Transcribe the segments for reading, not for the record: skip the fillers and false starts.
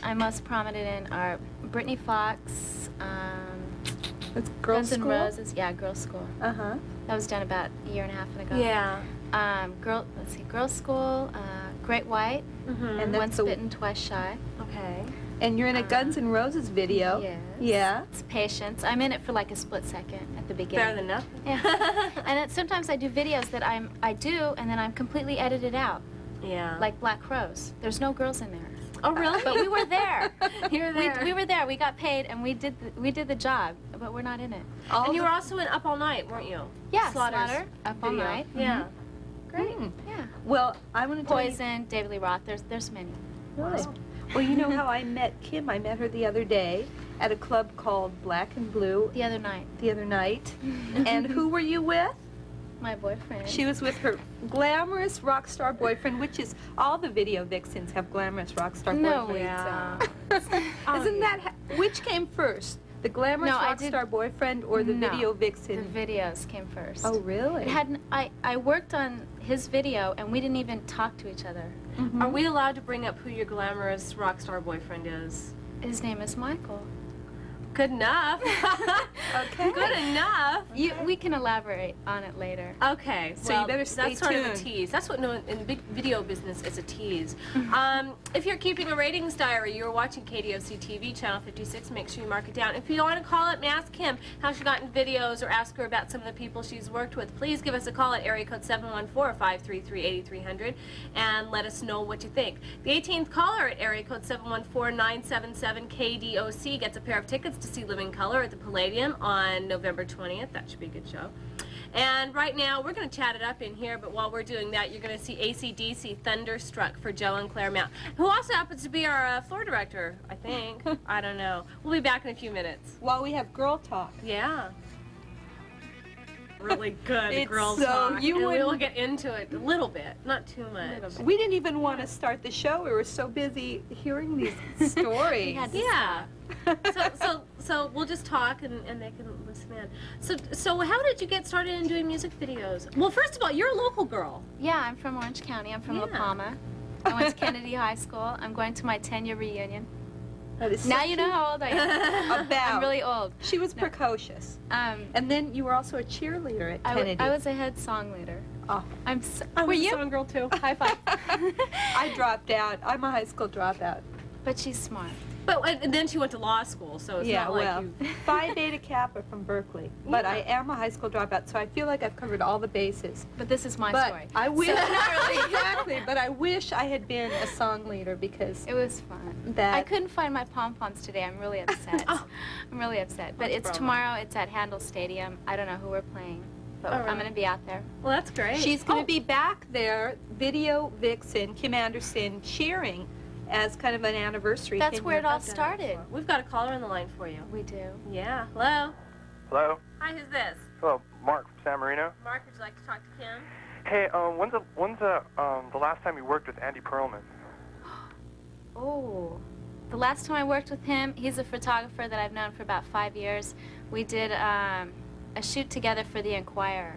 I'm most prominent in are Brittany Fox, That's Girls' Guns N' School? Roses. Yeah, Girls' School. Uh-huh. That was done about a year and a half ago. Yeah. Let's see, Girls' School, Great White, And Once that's the, Bitten, Twice Shy. Okay. and you're in a Guns N' Roses video. Yes. Yeah. It's Patience. I'm in it for like a split second at the beginning. Better than nothing. Yeah. And sometimes I do videos that I do, and then I'm completely edited out, Yeah. like Black Crows. There's no girls in there. Oh, really? But we were there. You were there. We were there. We got paid, and we did the job, but we're not in it. And you were also in Up All Night, weren't you? Yeah, Slaughter's Slaughter, Up All video. Night. Yeah. Great. Mm. Yeah. Well, I want to tell you. Poison, David Lee Roth. There's many. Really? Well, you know how I met Kim? I met her the other day at a club called Black and Blue The other night. the other night. And who were you with? My boyfriend. She was with her glamorous rock star boyfriend, which is all the video vixens have glamorous rock star No, boyfriends. yeah. Isn't that which came first? The glamorous No, I rock did- star boyfriend or the No, video The vixen? videos came first. Oh, really? It hadn't. I worked on his video, and we didn't even talk to each other. Mhm. Are we allowed to bring up who your glamorous rock star boyfriend is? His name is Michael. Good enough. Okay. Good enough. We can elaborate on it later. Okay, So you well, better stay that's sort of a tuned. tease. That's what in the big video business is a tease. If you're keeping a ratings diary, you're watching KDOC TV, Channel 56, make sure you mark it down. If you want to call up and ask Kim how she got in videos or ask her about some of the people she's worked with, please give us a call at area code 714-533-8300 and let us know what you think. The 18th caller at area code 714-977-KDOC gets a pair of tickets to see Living Color at the Palladium on November 20th. That should be a good show. And right now, we're going to chat it up in here, but while we're doing that, you're going to see AC/DC Thunderstruck for Joe and Claire Mount, who also happens to be our floor director, I think. I don't know. We'll be back in a few minutes. While we have girl talk. Yeah. Really good It's girl so talk. you And wouldn't- we'll get into it a little bit, not too much. We didn't even want to start the show. We were so busy hearing these stories. We had to Yeah. So we'll just talk and they can listen in. So how did you get started in doing music videos? Well, first of all, you're a local girl. Yeah, I'm from Orange County. I'm from La Yeah. Palma. I went to Kennedy High School. I'm going to my 10-year reunion. That is Now so you know how old I am. About. I'm really old. She was precocious. And then you were also a cheerleader at Kennedy. I was a head song leader. Oh. Were you? a girl too. High five. I dropped out. I'm a high school dropout. But she's smart. But and then she went to law school, so it's Yeah, not like well, you. Phi Beta Kappa from Berkeley. But Yeah. I am a high school dropout, so I feel like I've covered all the bases. But this is my But story. I wish, So- exactly, but I wish I had been a song leader because It was fun. that... I couldn't find my pom-poms today. I'm really upset. Oh. I'm really upset. But That's it's a problem. tomorrow. It's at Handel Stadium. I don't know who we're playing, but Oh, I'm really? going to be out there. Well, that's great. She's going to be back there, video vixen, Kim Anderson, cheering as kind of an anniversary That's thing. where it all I've done that started. before. We've got a caller on the line for you. We do. Yeah. Hello. Hello? Hi, who's this? Hello, Mark from San Marino. Mark, would you like to talk to Kim? Hey, when's the last time you worked with Andy Perlman? Oh, the last time I worked with him, he's a photographer that I've known for about 5 years. We did a shoot together for the Enquirer.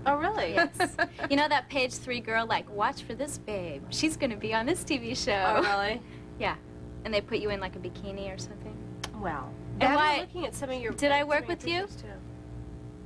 Oh, really? Yes. You know that page 3 girl, like, watch for this babe. She's going to be on this TV show. Oh, really? Yeah. And they put you in like a bikini or something. Well. And And why- we're looking at some of your. Did I some work of your with you? pictures, too.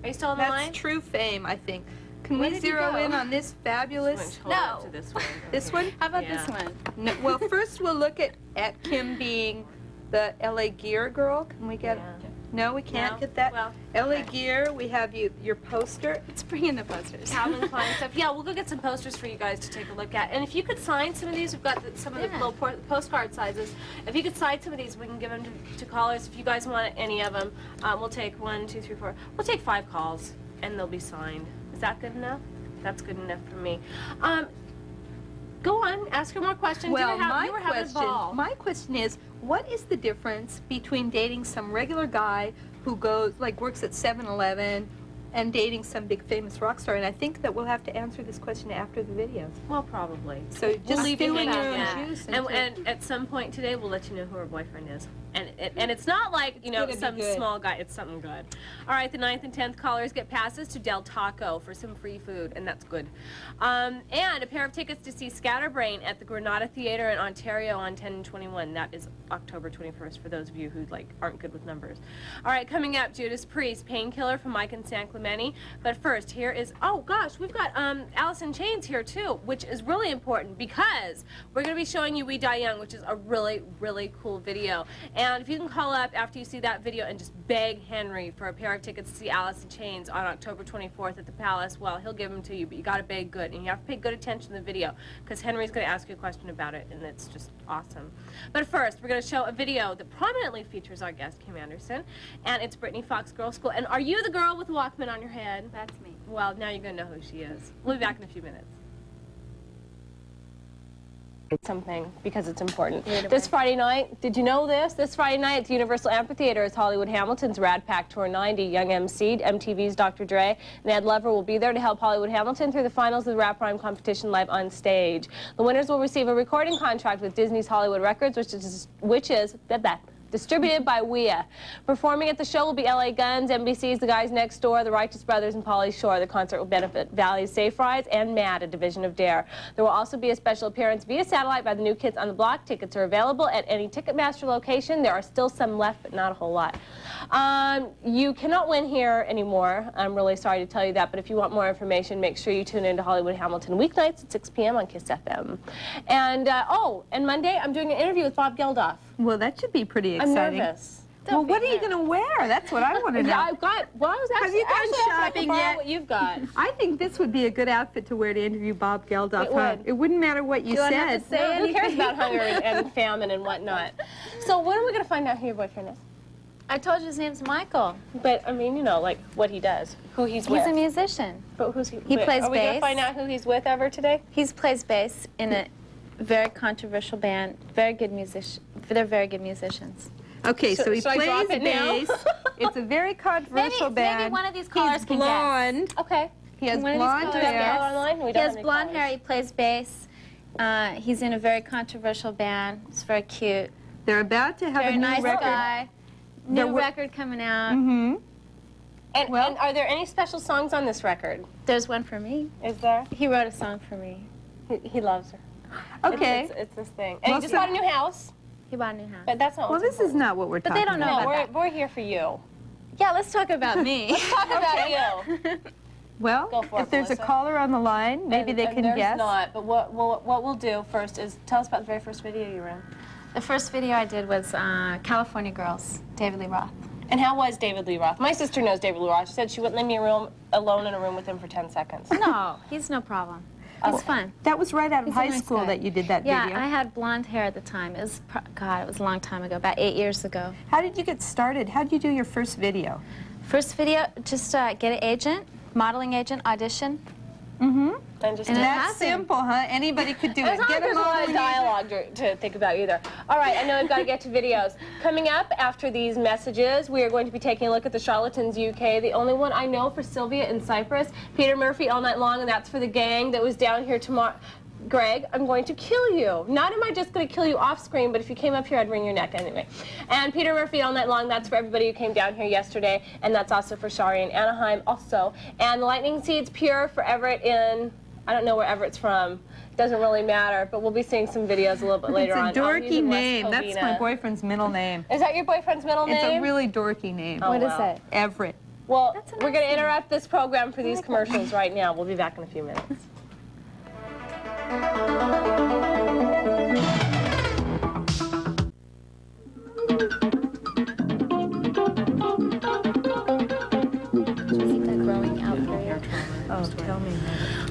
Are you still on the That's line? true fame, I think. Can Where we did you zero go? in on this fabulous... Hold on No. to this one. This Okay. one? How about Yeah. this one? No, well, first we'll look at Kim being the LA Gear girl. Can we get... Yeah. No, we can't No? get that. Well, LA okay. Gear, we have your poster. Let's bring in the posters. Calvin Klein stuff. Yeah, we'll go get some posters for you guys to take a look at. And if you could sign some of these, we've got some of the Yeah. little postcard sizes. If you could sign some of these, we can give them to callers. If you guys want any of them, we'll take 1, 2, 3, 4. We'll take 5 calls, and they'll be signed. Is that good enough? That's good enough for me. Go on, ask her more questions. Well, you were having a ball. my question is, what is the difference between dating some regular guy who goes, like, works at 7-Eleven and dating some big famous rock star? And I think that we'll have to answer this question after the videos. Well, probably. So just leave it stew in your hanging, own yeah. juice. And at some point today, we'll let you know who her boyfriend is. And And it's not like, you know, gonna be some good. small guy. It's something good. All right, the 9th and 10th callers get passes to Del Taco for some free food, and that's good. And a pair of tickets to see Scatterbrain at the Granada Theater in Ontario on 10 and 21. That is October 21st for those of you who like aren't good with numbers. All right, coming up, Judas Priest, Painkiller from Mike and San Clemente. But first, here is, oh gosh, we've got Alice in Chains here too, which is really important because we're going to be showing you We Die Young, which is a really, really cool video. And if you can call up after you see that video and just beg Henry for a pair of tickets to see Alice in Chains on October 24th at the Palace, well, he'll give them to you, but you got to beg good, and you have to pay good attention to the video because Henry's going to ask you a question about it, and it's just awesome. But first, we're going to show a video that prominently features our guest, Kim Anderson, and it's Brittany Fox Girls School. And are you the girl with the Walkman on your head? That's me. Well, now you're going to know who she is. We'll be back in a few minutes. Something because it's important. This Friday night, did you know this? This Friday night at the Universal Amphitheater is Hollywood Hamilton's Rad Pack Tour 90. Young MC'd, MTV's Dr. Dre, and Ed Lover will be there to help Hollywood Hamilton through the finals of the rap rhyme competition live on stage. The winners will receive a recording contract with Disney's Hollywood Records, which is distributed by WEA. Performing at the show will be LA Guns, NBC's The Guys Next Door, The Righteous Brothers, and Pauly Shore. The concert will benefit Valley's Safe Rides and MAD, a division of DARE. There will also be a special appearance via satellite by the New Kids on the Block. Tickets are available at any Ticketmaster location. There are still some left, but not a whole lot. You cannot win here anymore. I'm really sorry to tell you that, but if you want more information, make sure you tune in to Hollywood Hamilton weeknights at 6 p.m. on KISS FM. And, and Monday, I'm doing an interview with Bob Geldof. Well, that should be pretty I'm exciting. nervous. Well, what are you going to wear? That's what I want to know. Yeah, I've got, well, I was actually, Have you gone actually I shopping can borrow yet? what you've got. I think this would be a good outfit to wear to interview Bob Geldof. It would. It wouldn't matter what you Do I said. have to say who cares about hunger and famine and whatnot? So when are we going to find out who your boyfriend is? I told you his name's Michael. But, I mean, you know, like, what he does, who he's with. He's a musician. But who's he plays Are we going to bass. find out who he's with ever today? He plays bass in a very controversial band. Very good musician. They're very good musicians. Okay, so he should I plays drop it now? bass. It's a very controversial band. Maybe one of these callers He's can guess. blonde. Okay. He has One of these blonde callers Do we have hair. Bella online? We He don't has have any blonde callers. hair. He plays bass. He's in a very controversial band. It's very cute. They're about to have Very a new nice record. guy. They're New wo- record coming out. Mm-hmm. And are there any special songs on this record? There's one for me. Is there? He wrote a song for me. He loves her. Okay. It's this thing. And Well, he just so- bought a new house. He bought a new house. But that's not Well, what's this is important. not what we're But talking they don't know about. No, about we're here for you. Yeah, let's talk about me. Talk about you. Well, Go for it, if there's a Belissa. caller on the line, maybe they can there's guess. not, but what we'll do first is tell us about the very first video you were in. The first video I did was California Girls, David Lee Roth. And how was David Lee Roth? My sister knows David Lee Roth. She said she wouldn't leave me alone in a room with him for 10 seconds. No, he's no problem. He's fun. That was right out of He's a high nice school guy. that you did that Yeah, video. I had blonde hair at the time. It was, God, it was a long time ago, about 8 years ago. How did you get started? How did you do your first video? First video, just get an agent, modeling agent, audition. Mm-hmm. And just And it That's happened. simple, huh? Anybody could do As it. long as Get there's them a lot all of in. dialogue to think about either. All right, I know I've got to get to videos. Coming up after these messages, we are going to be taking a look at the Charlatans UK, the only one I know for Sylvia in Cyprus, Peter Murphy All Night Long, and that's for the gang that was down here tomorrow. Greg, I'm going to kill you. Not am I just going to kill you off screen, but if you came up here, I'd wring your neck anyway. And Peter Murphy All Night Long, that's for everybody who came down here yesterday, and that's also for Shari in Anaheim also. And the Lightning Seeds Pure for Everett in, I don't know where Everett's from. Doesn't really matter, but we'll be seeing some videos a little bit later on. It's a Oh, he's dorky in West name. That's my Covina. boyfriend's middle name. Is that your boyfriend's middle It's name? a really dorky name. Oh, What is wow. it? Everett. Well, That's a we're nice going to name. interrupt this program for these commercials right now. We'll be back in a few minutes. Growing out period. Oh, tell me.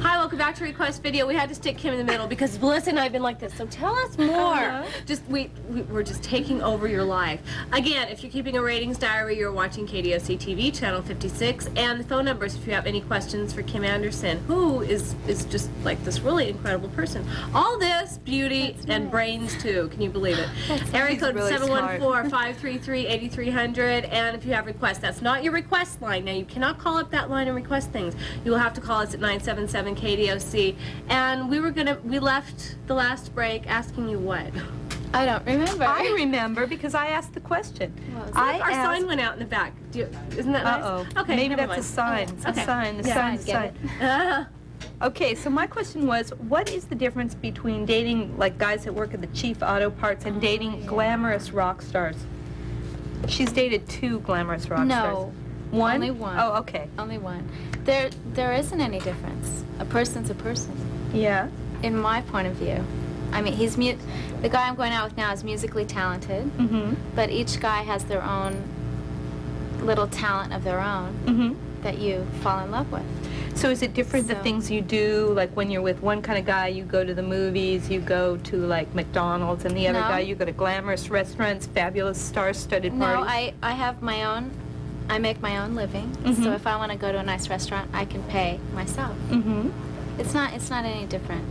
Hi, welcome back to Request Video. We had to stick Kim in the middle because Belissa and I have been like this. So tell us more. Just we're just taking over your life. Again, if you're keeping a ratings diary, you're watching KDOC TV channel 56, and the phone numbers if you have any questions for Kim Anderson, who is just like this really incredible person. All this beauty and brains too. Can you believe it? Area He's code really 714-533-8300, and if you have requests, that's not your request line. Now you cannot call up that line and request things. You will have to call us at 977 KDOC. And we left the last break asking you what? I don't remember. I remember because I asked the question. What was it? Our sign went out in the back. Isn't that nice? Uh-oh. Okay, Maybe never that's a mind. sign. It's Okay. a sign. The Yeah, sign's a get sign. Okay, so my question was, what is the difference between dating like guys that work at the Chief Auto Parts and dating glamorous rock stars? She's dated 2 glamorous rock stars. No. One? Only one. Oh, okay. Only one. There isn't any difference. A person's a person, Yeah. in my point of view. I mean, the guy I'm going out with now is musically talented, Mm-hmm. but each guy has their own little talent of their own Mm-hmm. that you fall in love with. So is it different the So- things you do, like when you're with one kind of guy, you go to the movies, you go to like McDonald's, and the other No. guy, you go to glamorous restaurants, fabulous star-studded No, parties? I have my own. I make my own living, Mhm. so if I want to go to a nice restaurant, I can pay myself. Mm-hmm. It's not any different.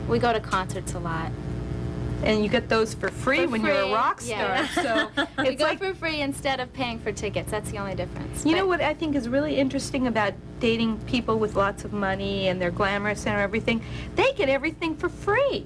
We go to concerts a lot. And you get those for free For when you're a free, rock star. yeah. So We it's go like, for free instead of paying for tickets. That's the only difference. you know But what I think is really interesting about dating people with lots of money and they're glamorous and everything? They get everything for free.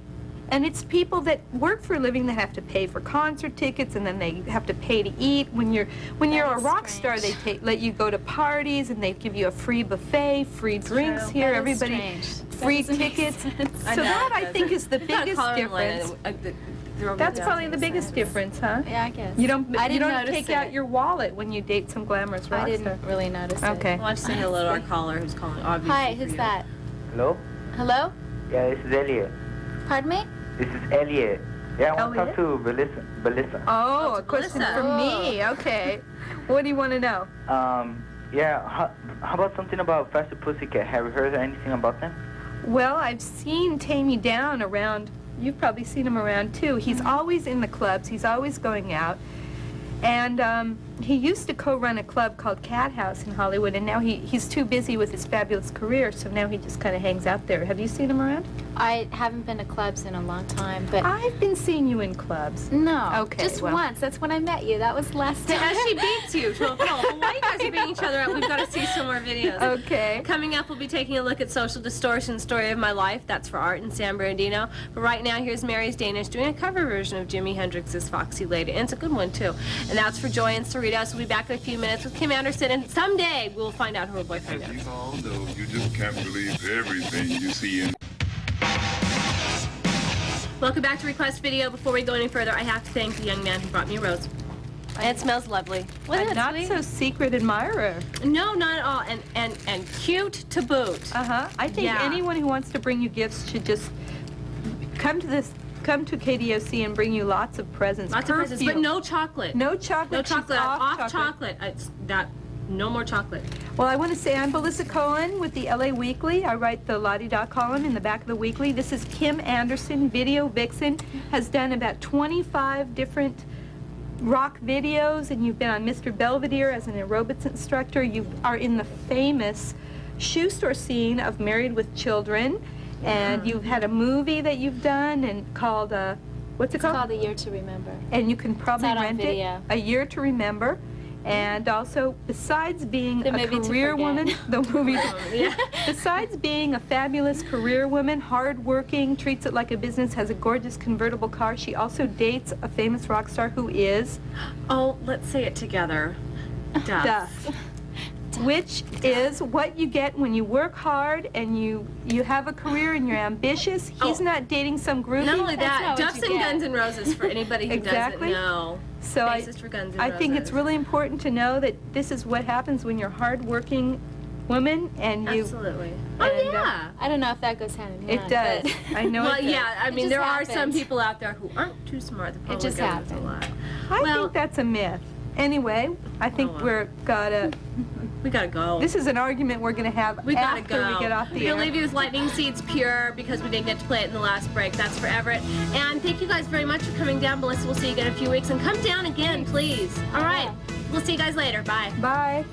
And it's people that work for a living that have to pay for concert tickets, and then they have to pay to eat. When you're a is rock star, they strange. let you go to parties, and they give you a free buffet, free drinks true. here, That is everybody, strange. That free doesn't make tickets. sense. So that I think is the biggest difference. That's probably the biggest difference, huh? Yeah, I guess. You don't I didn't take notice out it. your wallet when you date some glamorous rock I star. didn't really notice Okay. it. Why don't you say hello to our caller who's calling, obviously. Hi, for who's you. that? Hello? Hello? Yeah, this is Elliot. Pardon me? This is Elliot. Yeah, I want to talk Elliot? to Belissa. Oh, Oh, a question Belissa. for me. Okay. What do you want to know? Yeah, how about something about Faster Pussycat? Have you heard anything about them? Well, I've seen Tame You Down around. You've probably seen him around too. He's always in the clubs. He's always going out. And he used to co-run a club called Cat House in Hollywood, and now he's too busy with his fabulous career, so now he just kind of hangs out there. Have you seen him around? I haven't been to clubs in a long time, but I've been seeing you in clubs. no. Okay, Just well. once. That's when I met you. That was the last time. As she beats you to a pulp. Well, while you guys are beating each other up, we've got to see some more videos. Okay. Coming up, we'll be taking a look at Social Distortion, Story of My Life. That's for Art and San Bernardino. But right now, here's Mary's Danish doing a cover version of Jimi Hendrix's Foxy Lady. And it's a good one, too. And that's for Joy and Cerritos. We'll be back in a few minutes with Kim Anderson. And someday, we'll find out who her boyfriend As is. you all know, you just can't believe everything you see in. Welcome back to Request Video. Before we go any further, I have to thank the young man who brought me a rose. And it smells lovely. Wasn't I'm it not sweet? so secret admirer. No, not at all. And cute to boot. Uh-huh. I think Yeah. anyone who wants to bring you gifts should just come to KDOC and bring you lots of presents. Lots of presents, but Perfume. no chocolate. No chocolate. No She's chocolate. Off chocolate. chocolate. No more chocolate. Well, I want to say I'm Belissa Cohen with the LA Weekly. I write the La-Di-Da column in the back of the Weekly. This is Kim Anderson, Video Vixen, has done about 25 different rock videos, and you've been on Mr. Belvedere as an aerobics instructor. You are in the famous shoe store scene of Married with Children, and you've had a movie that you've done and called, what's it It's called? called A Year to Remember. And you can probably out on rent it. video. A Year to Remember. And also, besides being The a movie to career forget. woman, the movie. Yeah. Besides being a fabulous career woman, hardworking, treats it like a business, has a gorgeous convertible car, she also dates a famous rock star who is Oh, let's say it together. Duff. Duff. Which is what you get when you work hard and you have a career and you're ambitious. He's Oh. not dating some groupie. Not only that, not what Duff's you and get. Guns N' Roses for anybody who Exactly. doesn't know. So Bassist for Guns N' I think it's Roses. really important to know that this is what happens when you're a hardworking woman and you. Absolutely. Oh, and, yeah. I don't know if that goes hand in It hand. does. but- I know Well, it does. yeah, I It mean, just there are some happens. people out there who aren't too smart. That probably just go with happens. a lot. I Well- think that's a myth. Anyway, I think Oh, well. we're gotta. We gotta go. This is an argument we're gonna have We gotta after go. we get off the We're air. gonna leave you with Lightning Seeds Pure because we didn't get to play it in the last break. That's for Everett. And thank you guys very much for coming down. Belissa, we'll see you again in a few weeks. And come down again, please. All right. We'll see you guys later. Bye. Bye.